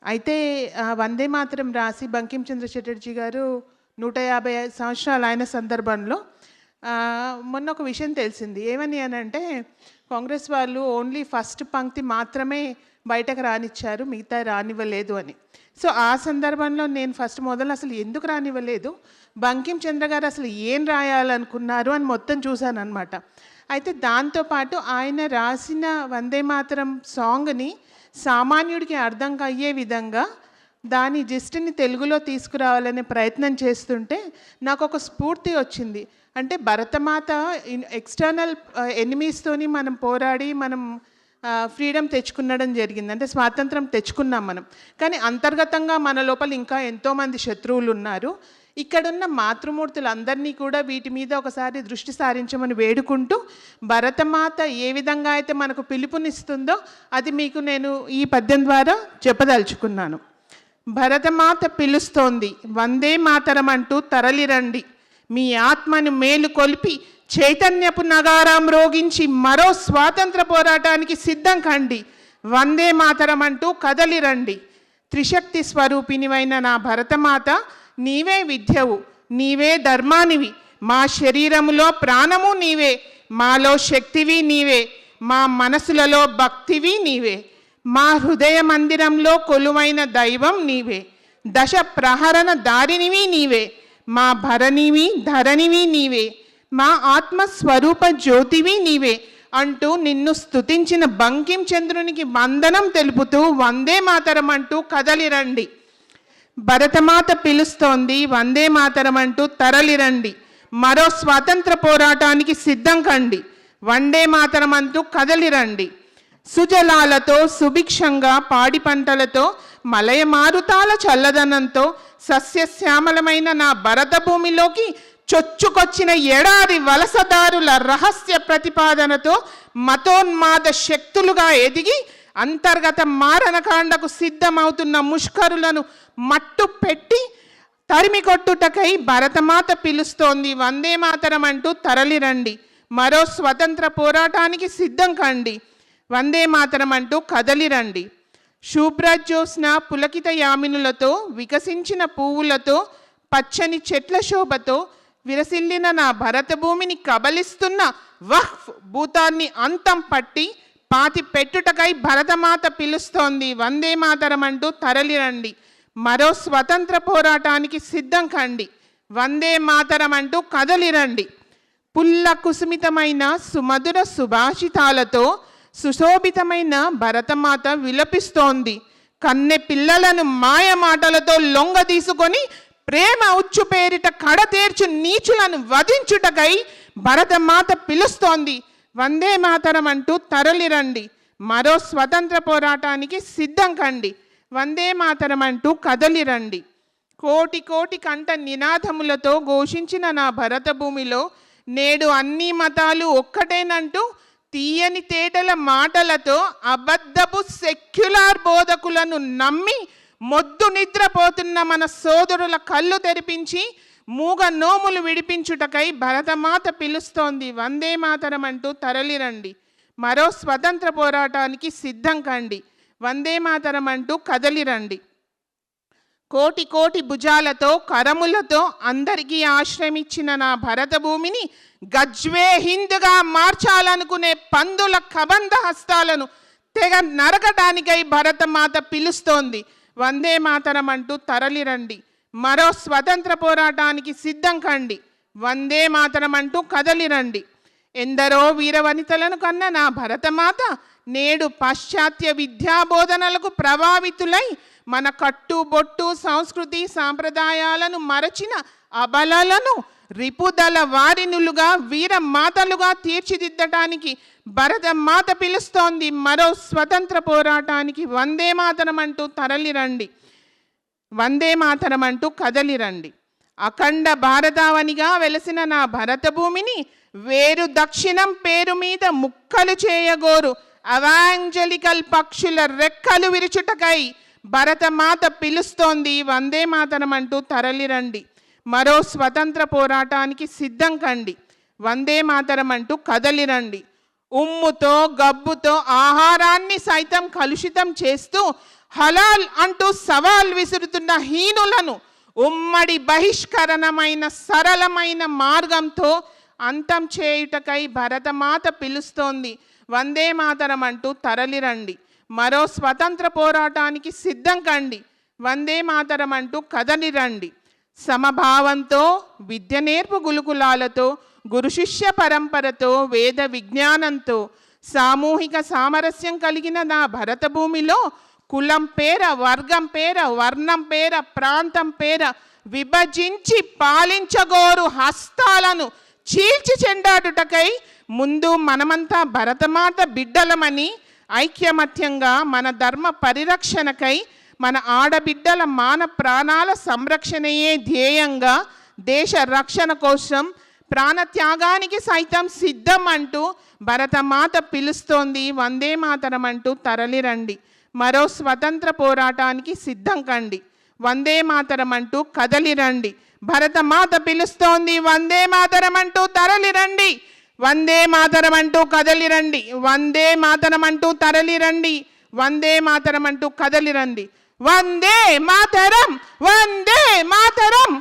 అయితే వందే మాతరం రాసి బంకించంద్ర చటర్జీ గారు 150 సంవత్సరాలు అయిన సందర్భంలో మొన్న ఒక విషయం తెలిసింది. ఏమని అనంటే కాంగ్రెస్ వాళ్ళు ఓన్లీ ఫస్ట్ పంక్తి మాత్రమే బయటకు రానిచ్చారు, మిగతా రానివ్వలేదు అని. సో ఆ సందర్భంలో నేను ఫస్ట్ మొదలు అసలు ఎందుకు రానివ్వలేదు, బంకిం చంద్ర గారు అసలు ఏం రాయాలనుకున్నారు అని మొత్తం చూశాను అనమాట. అయితే దాంతోపాటు ఆయన రాసిన వందే మాతరం సాంగ్ని సామాన్యుడికి అర్థం అయ్యే విధంగా దాని జిస్ట్ని తెలుగులో తీసుకురావాలనే ప్రయత్నం చేస్తుంటే నాకు ఒక స్ఫూర్తి వచ్చింది. అంటే భరతమాత ఎక్స్టర్నల్ ఎనిమీస్తోని మనం పోరాడి మనం ఫ్రీడమ్ తెచ్చుకునడం జరిగింది, అంటే స్వాతంత్రం తెచ్చుకున్నాం మనం. కానీ అంతర్గతంగా మన లోపల ఇంకా ఎంతోమంది శత్రువులు ఉన్నారు. ఇక్కడున్న మాతృమూర్తులందరినీ కూడా వీటి మీద ఒకసారి దృష్టి సారించమని వేడుకుంటూ భరతమాత ఏ విధంగా అయితే మనకు పిలుపునిస్తుందో అది మీకు నేను ఈ పద్యం ద్వారా చెప్పదలుచుకున్నాను. భరతమాత పిలుస్తోంది, వందే మాతరం అంటూ తరలిరండి, మీ ఆత్మను మేలు కొలిపి చైతన్యపు నగారం రోగించి మరో స్వాతంత్ర పోరాటానికి సిద్ధం కండి, వందే మాతరం అంటూ కదలిరండి. త్రిశక్తి స్వరూపినివైన నా భరతమాత, నీవే విద్యవు, నీవే ధర్మానివి, మా శరీరములో ప్రాణము నీవే, మాలో శక్తివి నీవే, మా మనసులలో భక్తివి నీవే, మా హృదయ మందిరంలో కొలువైన దైవం నీవే, దశ ప్రహరణ దారినివి నీవే, మా భరణివి ధరణివి నీవే, మా ఆత్మస్వరూప జ్యోతివి నీవే అంటూ నిన్ను స్తుతించిన బంకిం చంద్రునికి వందనం తెలుపుతూ వందే మాతరం అంటూ కదలిరండి. భరతమాత పిలుస్తోంది, వందే మాతరం అంటూ తరలిరండి, మరో స్వాతంత్ర పోరాటానికి సిద్ధం కండి, వందే మాతరం అంటూ కదలిరండి. సుజలాలతో సుభిక్షంగా పాడి పంటలతో మలయ మారుతాల చల్లదనంతో సస్యశ్యామలమైన నా భరత భూమిలోకి చొచ్చుకొచ్చిన ఎడారి వలసదారుల రహస్య ప్రతిపాదనతో మతోన్మాద శక్తులుగా ఎదిగి అంతర్గత మారణకాండకు సిద్ధమవుతున్న ముష్కరులను మట్టు పెట్టి తరిమి కొట్టుటకై భరతమాత పిలుస్తోంది, వందే మాతరం అంటూ తరలిరండి, మరో స్వతంత్ర పోరాటానికి సిద్ధం కండి, వందే మాతరం అంటూ కదలిరండి. శుభ్రజ్యోత్స్న పులకిత యామినులతో వికసించిన పువ్వులతో పచ్చని చెట్ల శోభతో విరసిల్లిన నా భరత భూమిని కబలిస్తున్న వహ్ఫ్ భూతాన్ని అంతం పట్టి పాతి పెట్టుటకై భరతమాత పిలుస్తోంది, వందే మాతరం అంటూ తరలిరండి, మరో స్వతంత్ర పోరాటానికి సిద్ధం కండి, వందే మాతరం అంటూ కదలిరండి. పుల్ల కుసుమితమైన సుమధుర సుభాషితాలతో సుశోభితమైన భరతమాత విలపిస్తోంది, కన్నె పిల్లలను మాయ మాటలతో లొంగ తీసుకొని ప్రేమ ఉచ్చు పేరిట కడతేర్చు నీచులను వధించుటకై భరతమాత పిలుస్తోంది, వందే మాతరం అంటూ తరలిరండి, మరో స్వతంత్ర పోరాటానికి సిద్ధం కండి, వందే మాతరం అంటూ కదలిరండి. కోటి కోటి కంఠ నినాదములతో ఘోషించిన నా భరత భూమిలో నేడు అన్ని మతాలు ఒక్కటేనంటూ తీయని తేటల మాటలతో అబద్ధపు సెక్యులర్ బోధకులను నమ్మి మొద్దు నిద్రపోతున్న మన సోదరుల కళ్ళు తెరిపించి మూగ నోములు విడిపించుటకై భరతమాత పిలుస్తోంది, వందే మాతరం అంటూ తరలిరండి, మరో స్వతంత్ర పోరాటానికి సిద్ధం కండి, వందే మాతరం అంటూ కదలిరండి. కోటి కోటి భుజాలతో కరములతో అందరికీ ఆశ్రమించిన నా భరత భూమిని గజ్వే హింద్గా మార్చాలనుకునే పందుల కబంధ హస్తాలను తెగ నరకటానికై భరతమాత పిలుస్తోంది, వందే మాతరం అంటూ తరలిరండి, మరో స్వతంత్ర పోరాటానికి సిద్ధం కండి, వందే మాతరం అంటూ కదలిరండి. ఎందరో వీరవనితలను కన్న నా భరతమాత నేడు పాశ్చాత్య విద్యాబోధనలకు ప్రభావితులై మన కట్టుబొట్టు సంస్కృతి సాంప్రదాయాలను మరచిన అబలలను రిపుదల వారినులుగా వీరమాతలుగా తీర్చిదిద్దటానికి భరతమాత పిలుస్తోంది, మరో స్వతంత్ర పోరాటానికి వందే మాతరం అంటూ తరలిరండి, వందే మాతరం అంటూ కదలిరండి. అఖండ భారతావనిగా వెలసిన నా భరత భూమిని వేరు దక్షిణం పేరు మీద ముక్కలు చేయగోరు అవాంజలికల్ పక్షుల రెక్కలు విరుచుటకై భరతమాత పిలుస్తోంది, వందే మాతరం అంటూ తరలిరండి, మరో స్వతంత్ర పోరాటానికి సిద్ధం కండి, వందే మాతరం అంటూ కదలిరండి. ఉమ్ముతో గబ్బుతో ఆహారాన్ని సైతం కలుషితం చేస్తూ హలాల్ అంటూ సవాల్ విసురుతున్న హీనులను ఉమ్మడి బహిష్కరణమైన సరళమైన మార్గంతో అంతం చేయుటకై భరతమాత పిలుస్తోంది. వందే మాతరం అంటూ తరలిరండి, మరో స్వతంత్ర పోరాటానికి సిద్ధం కండి. వందే మాతరం అంటూ కదలిరండి. సమభావంతో, విద్య నేర్పు గురుకులాలతో, గురు శిష్య పరంపరతో, వేద విజ్ఞానంతో, సామూహిక సామరస్యం కలిగిన నా భరత భూమిలో కులం పేర, వర్గం పేర, వర్ణం పేర, ప్రాంతం పేర విభజించి పాలించగోరు హస్తాలను చీల్చి చెండాడుటకై ముందు మనమంతా భరతమాత బిడ్డలమని ఐక్యమత్యంగా మన ధర్మ పరిరక్షణకై మన ఆడబిడ్డల మాన ప్రాణాల సంరక్షణయే ధ్యేయంగా దేశ రక్షణ కోసం ప్రాణత్యాగానికి సైతం సిద్ధం అంటూ భరతమాత పిలుస్తోంది. వందే మాతరం అంటూ తరలిరండి, మరో స్వతంత్ర పోరాటానికి సిద్ధం కండి. వందే మాతరం అంటూ కదలిరండి, భరతమాత పిలుస్తోంది. వందే మాతరం అంటూ తరలిరండి, వందే మాతరం అంటూ కదలిరండి, వందే మాతరం అంటూ తరలిరండి, వందే మాతరం అంటూ కదలిరండి. వందే మాతరం, వందే మాతరం.